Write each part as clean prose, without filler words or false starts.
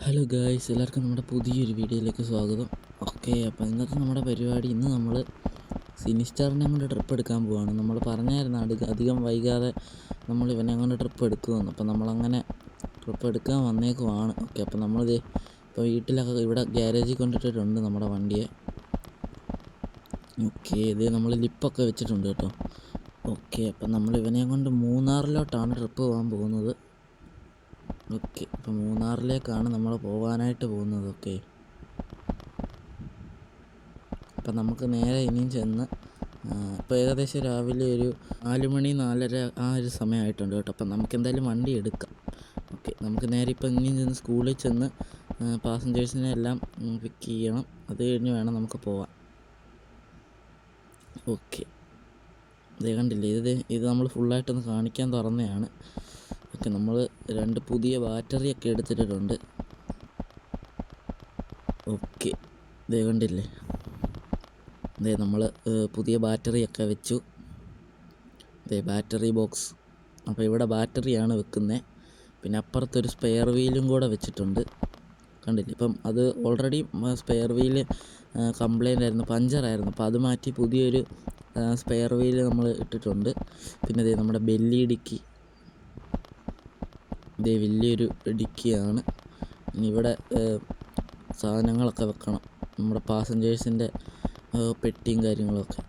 Hello guys, എല്ലാവർക്കും നമ്മുടെ പുതിയൊരു വീഡിയോയിലേക്ക് സ്വാഗതം. ഓക്കെ, അപ്പോൾ ഇന്നത്തെ നമ്മുടെ പരിപാടി, ഇന്ന് നമ്മൾ സിനിസ്റ്റാറിനെ കൊണ്ട് ട്രിപ്പ് എടുക്കാൻ പോവുകയാണ്. നമ്മൾ പറഞ്ഞായിരുന്നു അധികം വൈകാതെ നമ്മൾ ഇവനെ കൊണ്ട് ട്രിപ്പ് എടുക്കുമെന്ന്. അപ്പോൾ നമ്മളങ്ങനെ ട്രിപ്പ് എടുക്കാൻ വന്നേക്കുവാണ്. ഓക്കെ, അപ്പോൾ നമ്മളിത് ഇപ്പോൾ വീട്ടിലൊക്കെ ഇവിടെ ഗ്യാരേജിൽ കൊണ്ടിട്ടിട്ടുണ്ട് നമ്മുടെ വണ്ടിയെ. ഓക്കെ, ഇത് നമ്മൾ ലിപ്പൊക്കെ വെച്ചിട്ടുണ്ട് കേട്ടോ. ഓക്കെ, അപ്പം നമ്മൾ ഇവനെ കൊണ്ട് മൂന്നാറിലോട്ടാണ് ട്രിപ്പ് പോകാൻ പോകുന്നത്. ഓക്കെ, അപ്പോൾ മൂന്നാറിലേക്കാണ് നമ്മൾ പോകാനായിട്ട് പോകുന്നത്. ഓക്കെ, അപ്പം നമുക്ക് നേരെ ഇനിയും ചെന്ന് ഇപ്പോൾ ഏകദേശം രാവിലെ ഒരു 4 മണി 4:30 ആ ഒരു സമയമായിട്ടുണ്ട് കേട്ടോ. അപ്പം നമുക്ക് എന്തായാലും വണ്ടി എടുക്കാം. ഓക്കെ, നമുക്ക് നേരെ ഇപ്പം ഇനിയും ചെന്ന് സ്കൂളിൽ ചെന്ന് പാസഞ്ചേഴ്സിനെ എല്ലാം പിക്ക് ചെയ്യണം. അത് കഴിഞ്ഞ് വേണം നമുക്ക് പോവാൻ. ഓക്കെ, ഇത് കണ്ടില്ലേ, ഇത് നമ്മൾ ഫുള്ളായിട്ടൊന്ന് കാണിക്കാൻ തുറന്നതാണ്. ഓക്കെ, നമ്മൾ 2 പുതിയ ബാറ്ററിയൊക്കെ എടുത്തിട്ടുണ്ട്. ഓക്കെ, ഇത് കണ്ടില്ലേ, നമ്മൾ പുതിയ ബാറ്ററിയൊക്കെ വെച്ചു. Battery box. അപ്പോൾ ഇവിടെ ബാറ്ററിയാണ് വെക്കുന്നത്. പിന്നെ അപ്പുറത്തൊരു സ്പെയർ വീലും കൂടെ വെച്ചിട്ടുണ്ട്. കണ്ടില്ലേ, ഇപ്പം അത് ഓൾറെഡി സ്പെയർ വീല് കംപ്ലൈൻ്റ് ആയിരുന്നു, പഞ്ചറായിരുന്നു. അപ്പോൾ അത് മാറ്റി പുതിയൊരു സ്പെയർ വീല് നമ്മൾ ഇട്ടിട്ടുണ്ട്. പിന്നെ നമ്മുടെ ബെല്ലി ഡിക്കി, വലിയൊരു ഡിക്കിയാണ്. ഇനി ഇവിടെ സാധനങ്ങളൊക്കെ വെക്കണം, നമ്മുടെ പാസഞ്ചേഴ്സിൻ്റെ പെട്ടിയും കാര്യങ്ങളൊക്കെ.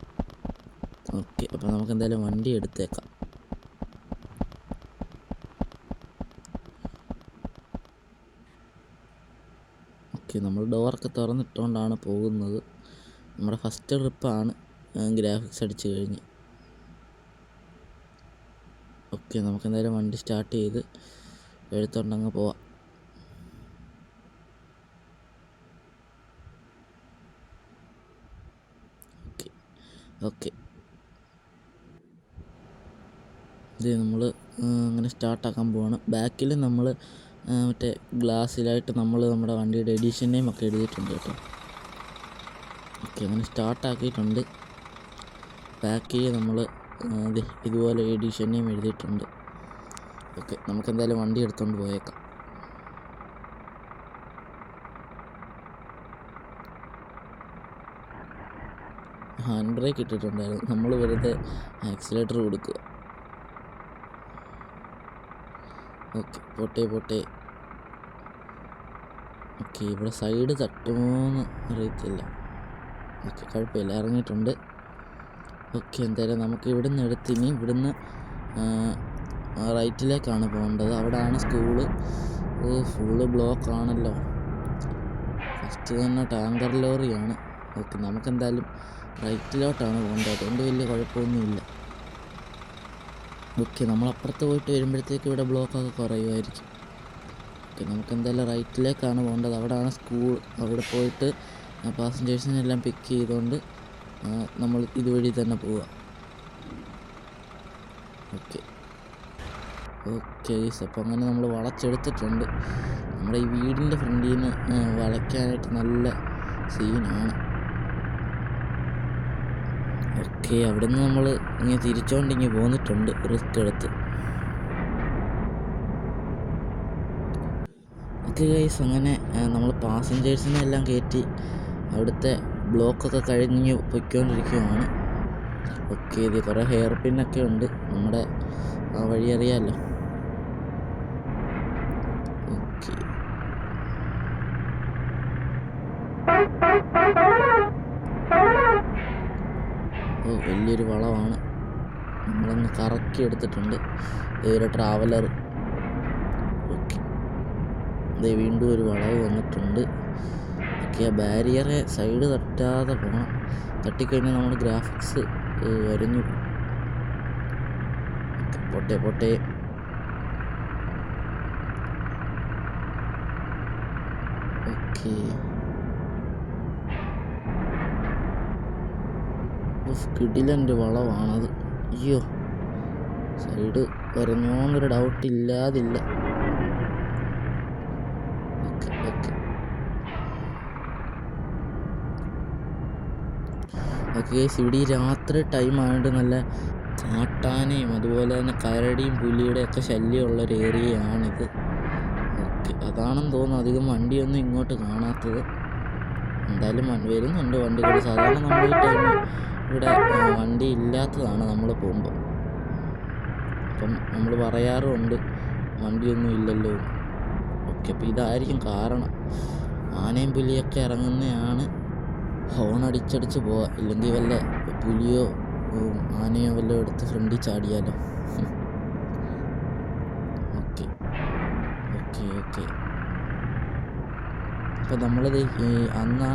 ഓക്കെ, അപ്പോൾ നമുക്ക് എന്തായാലും വണ്ടി എടുത്തേക്കാം. ഓക്കെ, നമ്മൾ ഡോറൊക്കെ തുറന്നിട്ടുകൊണ്ടാണ് പോകുന്നത്. നമ്മുടെ ഫസ്റ്റ് ട്രിപ്പാണ് ഗ്രാഫിക്സ് അടിച്ച് കഴിഞ്ഞ്. ഓക്കെ, നമുക്ക് എന്തായാലും വണ്ടി സ്റ്റാർട്ട് ചെയ്ത് എടുത്തോണ്ടങ്ങ് പോവാം. ഓക്കെ, ഇത് നമ്മൾ അങ്ങനെ സ്റ്റാർട്ടാക്കാൻ പോവാണ്. ബാക്കിൽ നമ്മൾ മറ്റേ ഗ്ലാസ്സിലായിട്ട് നമ്മുടെ വണ്ടിയുടെ എഡിഷൻ നെയിം ഒക്കെ എഴുതിയിട്ടുണ്ട് കേട്ടോ. ഓക്കെ, അങ്ങനെ സ്റ്റാർട്ടാക്കിയിട്ടുണ്ട്. ബാക്കിൽ നമ്മൾ ഇതുപോലെ എഡിഷൻ നെയിം എഴുതിയിട്ടുണ്ട്. ഓക്കെ, നമുക്കെന്തായാലും വണ്ടി എടുത്തുകൊണ്ട് പോയേക്കാം. ഹാൻഡ് ബ്രേക്ക് ഇട്ടിട്ടുണ്ടായിരുന്നു, നമ്മൾ വെറുതെ ആക്സിലേറ്റർ കൊടുക്കുക. ഓക്കെ, പോട്ടെ. ഓക്കെ, ഇവിടെ സൈഡ് തട്ടുമോയെന്ന് അറിയത്തില്ല. ഓക്കെ, കുഴപ്പമില്ല, ഇറങ്ങിയിട്ടുണ്ട്. ഓക്കെ, എന്തായാലും നമുക്ക് ഇവിടുന്ന് ഇനി ഇവിടുന്ന് റൈറ്റിലേക്കാണ് പോകേണ്ടത്. അവിടെയാണ് സ്കൂള്. ഫുള്ള് ബ്ലോക്കാണല്ലോ. ഫസ്റ്റ് തന്നെ ടാങ്കർ ലോറിയാണ്. ഓക്കെ, നമുക്കെന്തായാലും റൈറ്റിലോട്ടാണ് പോകേണ്ടത്, അതുകൊണ്ട് വലിയ കുഴപ്പമൊന്നുമില്ല. ഓക്കെ, നമ്മളപ്പുറത്ത് പോയിട്ട് വരുമ്പോഴത്തേക്ക് ഇവിടെ ബ്ലോക്കൊക്കെ കുറയുമായിരിക്കും. ഓക്കെ, നമുക്കെന്തായാലും റൈറ്റിലേക്കാണ് പോകേണ്ടത്. അവിടെയാണ് സ്കൂൾ. അവിടെ പോയിട്ട് പാസഞ്ചേഴ്സിനെല്ലാം പിക്ക് ചെയ്തുകൊണ്ട് നമ്മൾ ഇതുവഴി തന്നെ പോവുക. ഓക്കെ, അപ്പോൾ അങ്ങനെ നമ്മൾ വളച്ചെടുത്തിട്ടുണ്ട്. നമ്മുടെ ഈ വീടിൻ്റെ ഫ്രണ്ടിൽ നിന്ന് വളയ്ക്കാനായിട്ട് നല്ല സീനാണ്. ഓക്കെ, അവിടെ നിന്ന് നമ്മൾ ഇങ്ങനെ തിരിച്ചുകൊണ്ടിങ്ങനെ പോന്നിട്ടുണ്ട് റിസ്ക് എടുത്ത്. ഓക്കെ ഗൈസ്, അങ്ങനെ നമ്മൾ പാസഞ്ചേഴ്സിനെ എല്ലാം കയറ്റി അവിടുത്തെ ബ്ലോക്കൊക്കെ കഴിഞ്ഞ് പൊയ്ക്കൊണ്ടിരിക്കുകയാണ്. ഓക്കെ, ഇത് കുറേ ഹെയർ പിന്നൊക്കെ ഉണ്ട്, നമ്മുടെ ആ വഴി അറിയാമല്ലോ. ഓക്കെ, വലിയൊരു വളവാണ്, നമ്മളൊന്ന് കറക്കി എടുത്തിട്ടുണ്ട്. ഒരു ട്രാവലർ. ഓക്കെ, വീണ്ടും ഒരു വളവ് വന്നിട്ടുണ്ട്. ഓക്കെ, ആ ബാരിയറെ സൈഡ് തട്ടാതെ പോകണം. തട്ടിക്കഴിഞ്ഞാൽ നമ്മുടെ ഗ്രാഫിക്സ് വരഞ്ഞു. പോട്ടെ. ഓക്കെ, കിടിലൻ്റെ വളവാണത്. അയ്യോ, സൈഡ് വരഞ്ഞോന്നൊരു ഡൗട്ട് ഇല്ലാതില്ല. ഓക്കെ, ഇവിടെ ഈ രാത്രി ടൈം ആയതുകൊണ്ട് നല്ല കാട്ടാനയും അതുപോലെ തന്നെ കരടിയും പുലിയുടെ ഒക്കെ ശല്യമുള്ളൊരു ഏരിയയാണിത്. ഓക്കെ, അതാണെന്ന് തോന്നുന്നു അധികം വണ്ടിയൊന്നും ഇങ്ങോട്ട് കാണാത്തത്. എന്തായാലും വരുന്നുണ്ട് വണ്ടികൾ. സാധാരണ നമ്മൾ ഈ ടൈമിൽ ഇവിടെ വണ്ടി ഇല്ലാത്തതാണ് നമ്മൾ പോകുമ്പോൾ. അപ്പം നമ്മൾ പറയാറുമുണ്ട് വണ്ടിയൊന്നും ഇല്ലല്ലോ. ഓക്കെ, അപ്പോൾ ഇതായിരിക്കും കാരണം. ആനയും പുലിയൊക്കെ ഇറങ്ങുന്നതാണ്. ഹോൺ അടിച്ചടിച്ച് പോവാം, ഇല്ലെങ്കിൽ വല്ല പുലിയോ ആനയോ വല്ലതും എടുത്ത് ഫ്രണ്ടിൽ ചാടിയാലോ. ഓക്കെ ഓക്കെ ഓക്കെ അപ്പോൾ നമ്മളിത് അന്ന് ആ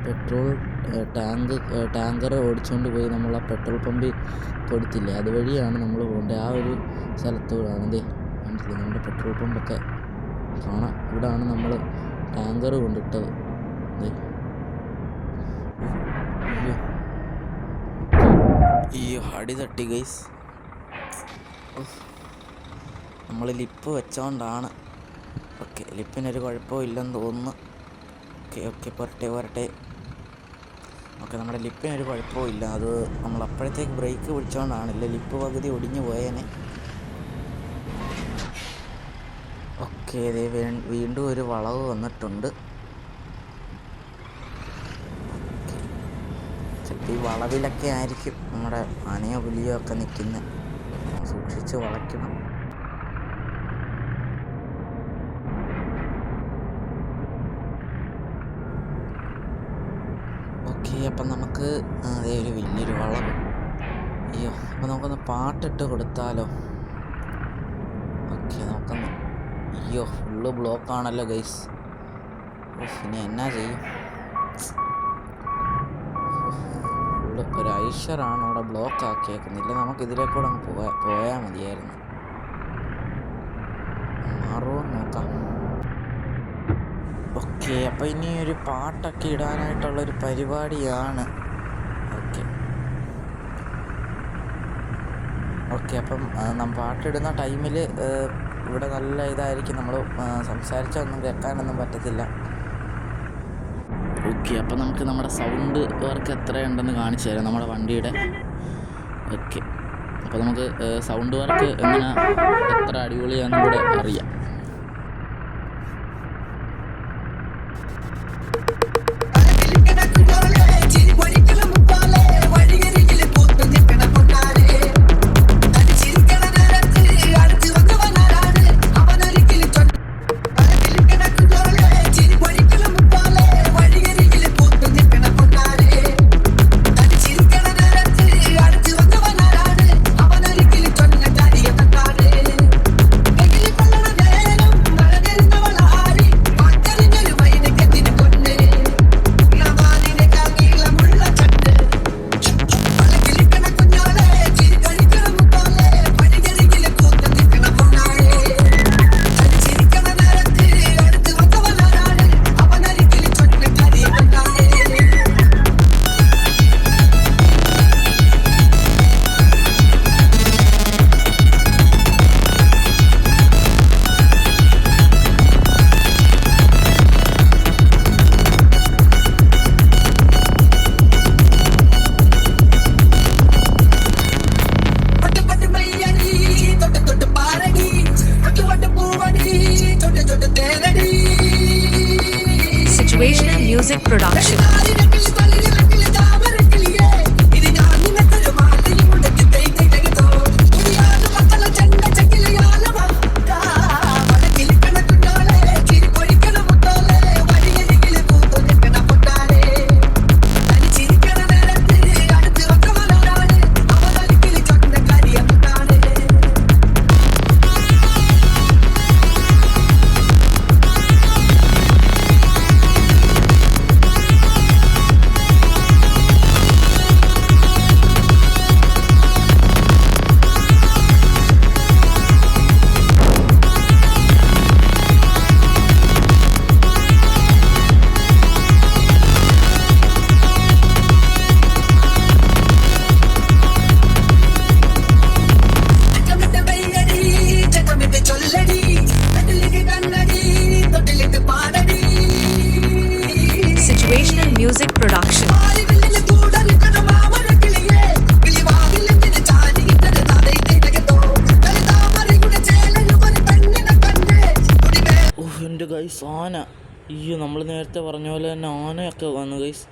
പെട്രോൾ ടാങ്കർ ഓടിച്ചുകൊണ്ട് പോയി നമ്മൾ ആ പെട്രോൾ പമ്പിൽ കൊടുത്തില്ലേ, അതുവഴിയാണ് നമ്മൾ പോകേണ്ടത്. ആ ഒരു സ്ഥലത്തോടാണ് ഇതേ മനസ്സിലായി, നമ്മുടെ പെട്രോൾ പമ്പൊക്കെ കാണാം. ഇവിടാണ് നമ്മൾ ടാങ്കർ കൊണ്ടിട്ടത്. അയ്യോ അടി തട്ടി ഗൈസ്. നമ്മൾ ലിപ്പ് വെച്ചോണ്ടാണ്. ഓക്കെ, ലിപ്പിനൊരു കുഴപ്പവും ഇല്ലെന്ന് തോന്നുന്നു. ഓക്കെ ഓക്കെ പോരട്ടെ. ഓക്കെ, നമ്മുടെ ലിപ്പിനൊരു കുഴപ്പവും ഇല്ല. അത് നമ്മൾ അപ്പോഴത്തേക്ക് ബ്രേക്ക് പിടിച്ചോണ്ടാണില്ല, ലിപ്പ് പകുതി ഒടിഞ്ഞു പോയേനെ. ഓക്കെ, ഇതേ വീണ്ടും ഒരു വളവ് വന്നിട്ടുണ്ട്. ചിലപ്പോൾ ഈ വളവിലൊക്കെ ആയിരിക്കും നമ്മുടെ ആനയോ പുലിയോ ഒക്കെ നിൽക്കുന്നത്. സൂക്ഷിച്ച് വളയ്ക്കണം. ഓക്കെ, അപ്പം നമുക്ക് അതേ ഒരു വലിയൊരു വളവ്. അയ്യോ, അപ്പം നമുക്കൊന്ന് പാട്ടിട്ട് കൊടുത്താലോ? ഓക്കെ, നമുക്കൊന്ന്. അയ്യോ, ഫുള്ള് ബ്ലോക്കാണല്ലോ ഗൈസ്. ഇനി എന്നാ ചെയ്യും? ഒരു ഐഷറാണ് അവിടെ ബ്ലോക്ക് ആക്കിയേക്കുന്നില്ല. നമുക്ക് ഇതിലേക്കൂടെ അങ്ങ് പോയാൽ മതിയായിരുന്നു. മാറുമോ നോക്കാം. ഓക്കെ, അപ്പോൾ ഇനി ഒരു പാട്ടൊക്കെ ഇടാനായിട്ടുള്ളൊരു പരിപാടിയാണ്. ഓക്കെ അപ്പം പാട്ടിടുന്ന ടൈമിൽ ഇവിടെ നല്ല ഇതായിരിക്കും, നമ്മൾ സംസാരിച്ചൊന്നും കേൾക്കാനൊന്നും പറ്റത്തില്ല. ഓക്കെ, അപ്പോൾ നമുക്ക് നമ്മുടെ സൗണ്ട് വർക്ക് എത്രയുണ്ടെന്ന് കാണിച്ചു തരാം നമ്മുടെ വണ്ടിയുടെ. ഓക്കെ, അപ്പോൾ നമുക്ക് സൗണ്ട് വർക്ക് എങ്ങനെ എത്ര അടിപൊളിയാണെന്ന് കൂടെ അറിയാം. Situational Music Production. അയ്യോ, നമ്മൾ നേരത്തെ പറഞ്ഞ പോലെ തന്നെ ആനയൊക്കെ വന്നു ഗൈസ്.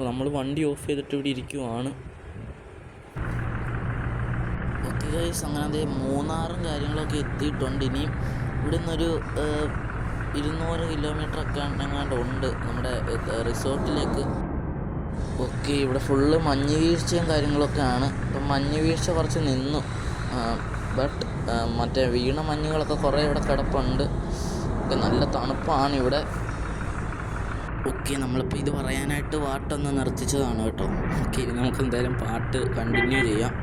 നമ്മൾ വണ്ടി ഓഫ് ചെയ്തിട്ട് ഇവിടെ ഇരിക്കുവാണ്. ഓക്കെ ഗൈസ്, അങ്ങനെ അതേ മൂന്നാറും കാര്യങ്ങളൊക്കെ എത്തിയിട്ടുണ്ട്. ഇനിയും ഇവിടെ നിന്നൊരു 200 കിലോമീറ്ററൊക്കെ എങ്ങാണ്ട് ഉണ്ട് നമ്മുടെ റിസോർട്ടിലേക്ക്. ഓക്കെ, ഇവിടെ ഫുള്ള് മഞ്ഞ് വീഴ്ചയും കാര്യങ്ങളൊക്കെ ആണ്. ഇപ്പം മഞ്ഞ് വീഴ്ച കുറച്ച് നിന്നു, ബട്ട് മറ്റേ വീണ മഞ്ഞുകളൊക്കെ കുറേ ഇവിടെ കിടപ്പുണ്ട്. ഒക്കെ നല്ല തണുപ്പാണ് ഇവിടെ. ഓക്കെ, നമ്മളിപ്പോൾ ഇത് പറയാനായിട്ട് പാട്ടൊന്ന് നിർത്തിച്ചതാണ് കേട്ടോ. ഓക്കെ, ഇനി നമുക്ക് എന്തായാലും പാട്ട് കണ്ടിന്യൂ ചെയ്യാം.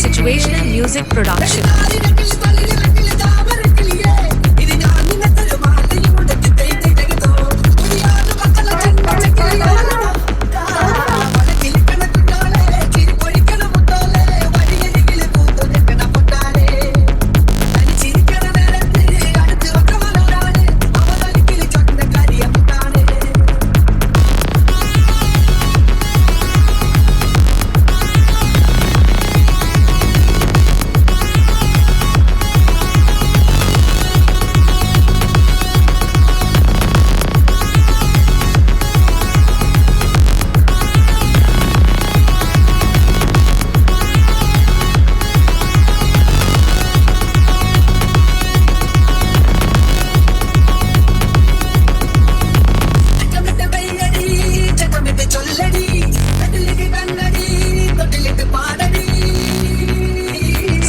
Situational music production.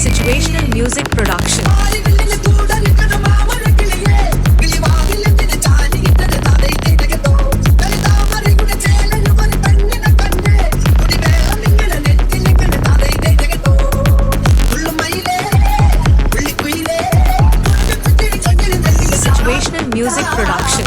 Situational music production. Situational music production.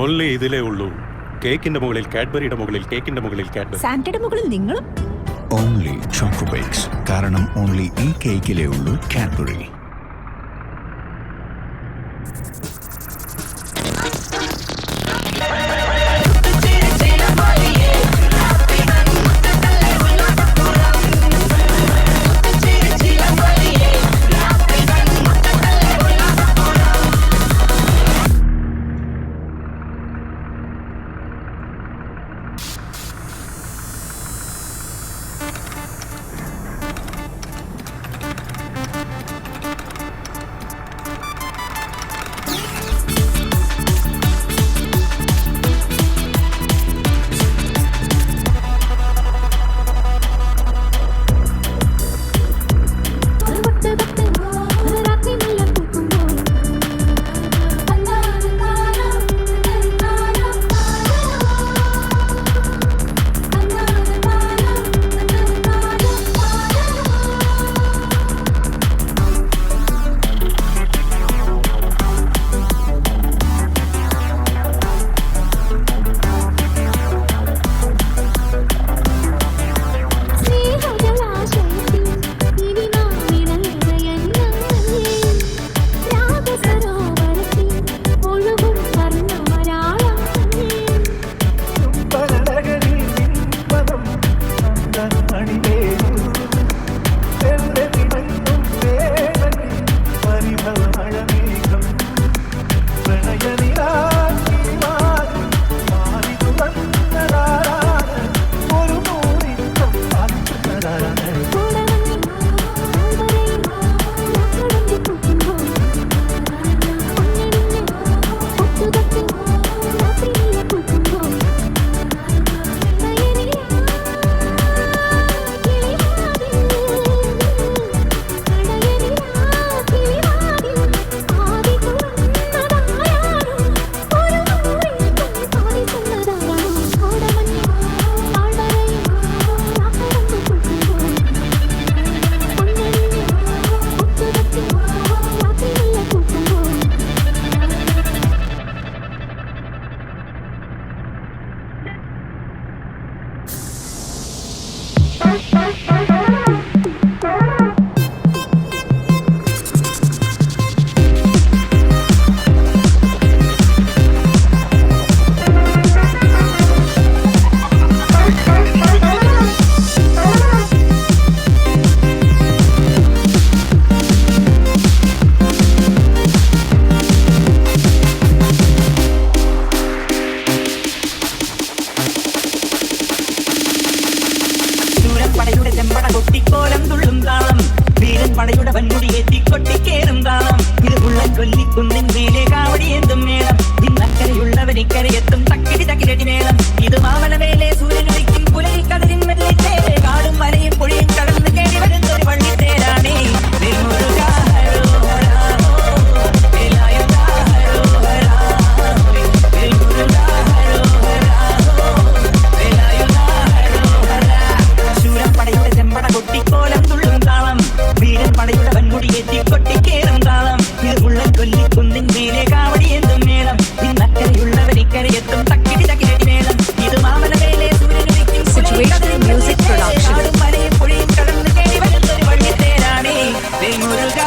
Only ഇതിലേ ഉള്ളൂ. കേക്കിന്റെ മുകളിൽ കാഡ്ബറിയുടെ മുകളിൽ കേക്കിന്റെ മുകളിൽ കാഡ്ബറി. സാന്റയുടെ മുകളിൽ നിങ്ങളും. ഓൺലി ചോക്കോബേക്സ്, കാരണം ഓൺലി ഈ കേക്കിലേ ഉള്ളൂ കാഡ്ബറി. പടയുടെ വൻമുടിയേറ്റി കൊട്ടിക്കേറും താളം ഇത് ഉള്ളൻ കൊല്ലിക്കുന്നിൻ മേലെ കാവടി എന്തും മേളം ഇന്നക്കരയുള്ളവനിക്കരയെത്തും തക്കിടി തക്കിരടി മേളം ഇത് മാമലമേലെ സൂര്യനുദിക്കും പുലരി കടലിൻ മെല്ലിത്തേരെ കാടും മലയും പുഴയും കടന്ന് കേടി വരുന്നൊരു വള്ളിത്തേരാണേ ശൂരപ്പടയുടെ ചെമ്പട കൊട്ടിക്കോലം തുള്ളും താളം വീരൻ പടയുടെ വൻമുടിയേറ്റി കൊട്ടിക്കേറും താളം ഇത് ഉള്ളൻ കൊല്ലിക്കുന്നിൻ മേലെ കാവടി എന്തും മേളം ഇന്നക്കരയുള്ളവനിക്കരയെത്തും തക്കിടി തക്കിരടി മേളം ഇത് മാമലമേലെ സൂര്യനുദിക്കും Situational music production. കാടും മലയും പുഴയും കടന്ന് കേടി വരുന്നൊരു വള്ളിത്തേരാണേ വേൽമുരുക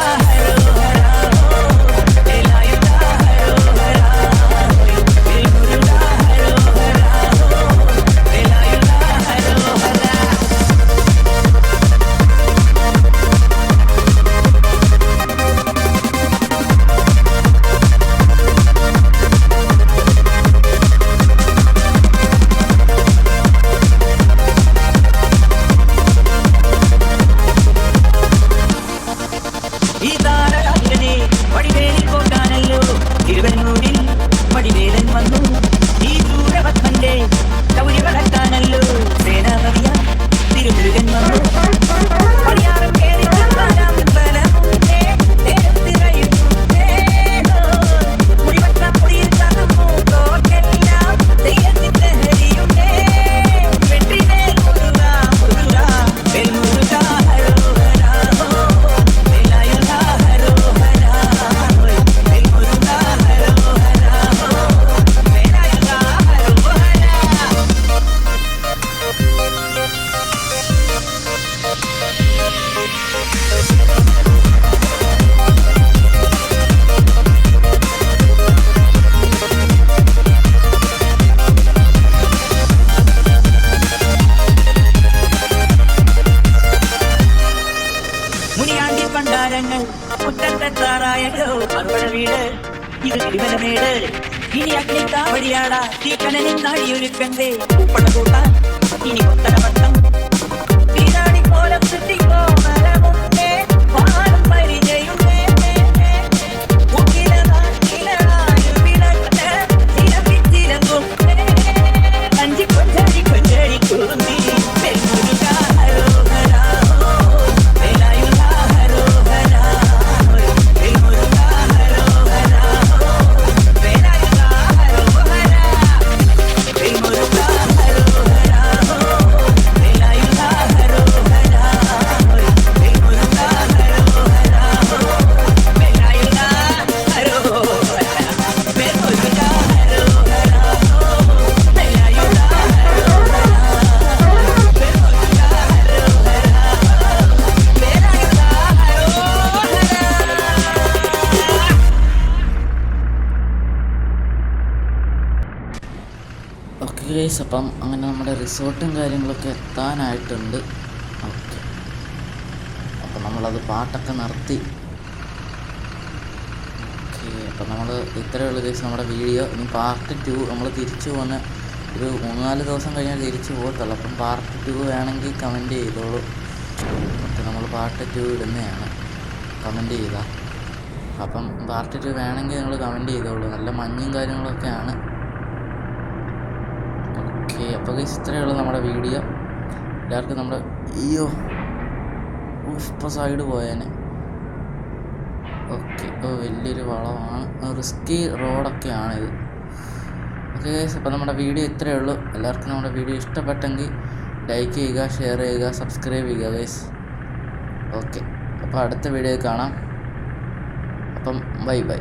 ഈ താരകാതിരനെ വടിവേലിൽ പോകാനല്ലോ തിരുവന്നൂരിൽ വടിവേലൻ വന്നു ഈ ദൂരപത്മന്റെ കൗരി വളർത്താനല്ലോ സേനാപതിയ തിരുമുരുകൻ വന്നു പടിയാറും കേറി ചെന്നാലാം ബലമുണ്ടേ, നേരത്തിറയുന്നേ. മുടിവട്ട പൊടിയിൽ തകർന്നോർക്കെല്ലാം തെയ്യത്തിന്റെ ഹരിയുണ്ടേ. വെற்றிവേൽ മുരുക മുരുക വെൽമുരുക ഹരോഹര വേലായുധ ഹരോഹര വെൽമുരുക ഹരോഹര വേലായുധ ഹരോഹര. മുനിയാണ്ടി പണ്ടാരങ്ങൾ മുറ്റത്തെത്താറായല്ലോ അറുപഴ വീട് ഇത് തിരുവനമേട് ഇനി അഗ്നി കാവടിയാടാ തീക്കനലിൽ നാടിയൊരുക്കണ്ടേ ഉപ്പട കൂട്ടാൻ ഇനി കൊത്തട പട്ടം തീരാടി കോലം ചുറ്റിക്കോ മരമുണ്ടേ വാഴും പരിചയുണ്ടേ കഞ്ചി കൊഞ്ചടി കൊഞ്ചടി കുറുന്നി വെൽമുരുക ഹരോഹര വേലായുധ ഹരോഹര വെൽമുരുക ഹരോഹര വേലായുധ ഹരോഹര വെൽമുരുക ഹരോഹര വേലായുധ ഹരോഹര വെൽമുരുക ഹരോഹര വേലായുധ ഹരോഹര വെൽമുരുക ഓക്കെ ഗൈസ്, അപ്പം അങ്ങനെ നമ്മുടെ റിസോർട്ടും കാര്യങ്ങളൊക്കെ എത്താനായിട്ടുണ്ട്. ഓക്കെ, അപ്പം നമ്മളത് പാട്ടൊക്കെ നിർത്തി. ഓക്കെ, അപ്പം നമ്മൾ ഇത്രയേ ഉള്ളൂ ഗൈസ് നമ്മുടെ വീഡിയോ. ഇനി പാർട്ട് 2 നമ്മൾ തിരിച്ചു പോകുന്ന ഒരു 3-4 ദിവസം കഴിഞ്ഞാൽ തിരിച്ചു പോകത്തുള്ളൂ. അപ്പം പാർട്ട് 2 വേണമെങ്കിൽ കമൻറ്റ് ചെയ്തോളൂ. ഓക്കെ, നമ്മൾ പാർട്ട് 2 ഇടുന്നതാണ്, കമൻറ്റ് ചെയ്താൽ. അപ്പം പാർട്ട് 2 വേണമെങ്കിൽ നിങ്ങൾ കമൻറ്റ് ചെയ്തോളൂ. നല്ല മഞ്ഞും കാര്യങ്ങളൊക്കെയാണ്. ഓക്കെ, അപ്പോൾ ഗൈസ് ഇത്രയേ ഉള്ളൂ നമ്മുടെ വീഡിയോ. എല്ലാവർക്കും നമ്മുടെ ഇപ്പോൾ സൈഡ് പോയേനെ. ഓക്കെ, വലിയൊരു വളമാണ്, റിസ്കി റോഡൊക്കെയാണിത്. ഓക്കെ ഗൈസ്, അപ്പോൾ നമ്മുടെ വീഡിയോ ഇത്രയേ ഉള്ളൂ. എല്ലാവർക്കും നമ്മുടെ വീഡിയോ ഇഷ്ടപ്പെട്ടെങ്കിൽ ലൈക്ക് ചെയ്യുക, ഷെയർ ചെയ്യുക, സബ്സ്ക്രൈബ് ചെയ്യുക ഗൈസ്. ഓക്കെ, അപ്പോൾ അടുത്ത വീഡിയോയിൽ കാണാം. അപ്പം ബൈ ബൈ.